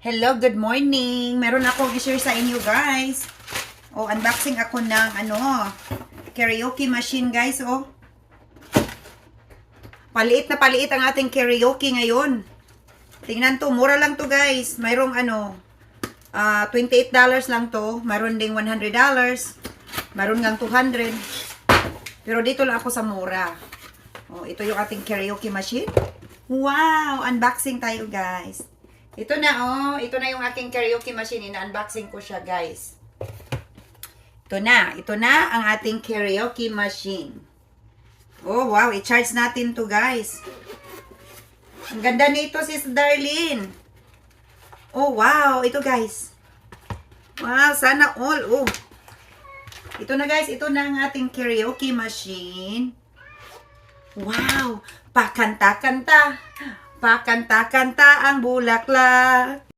Hello, good morning. Meron akong i-share sa inyo, guys. Unboxing ako ng karaoke machine, guys. Paliit na paliit ang ating karaoke ngayon. Tingnan to, mura lang to, guys. Mayroong $28 lang to. Mayroon ding $100. Mayroon ngang 200. Pero dito lang ako sa mura. Ito yung ating karaoke machine. Wow! Unboxing tayo, guys. Ito na, ito na yung aking karaoke machine. Ina-unboxing ko siya, guys. Ito na ang ating karaoke machine. Oh, wow. I-charge natin to, guys. Ang ganda nito, sis Darlene. Oh, wow. Ito, guys. Wow, sana all. Ito na, guys. Ito na ang ating karaoke machine. Wow. Pakanta-kanta. Pakanta-kanta ang bulaklak.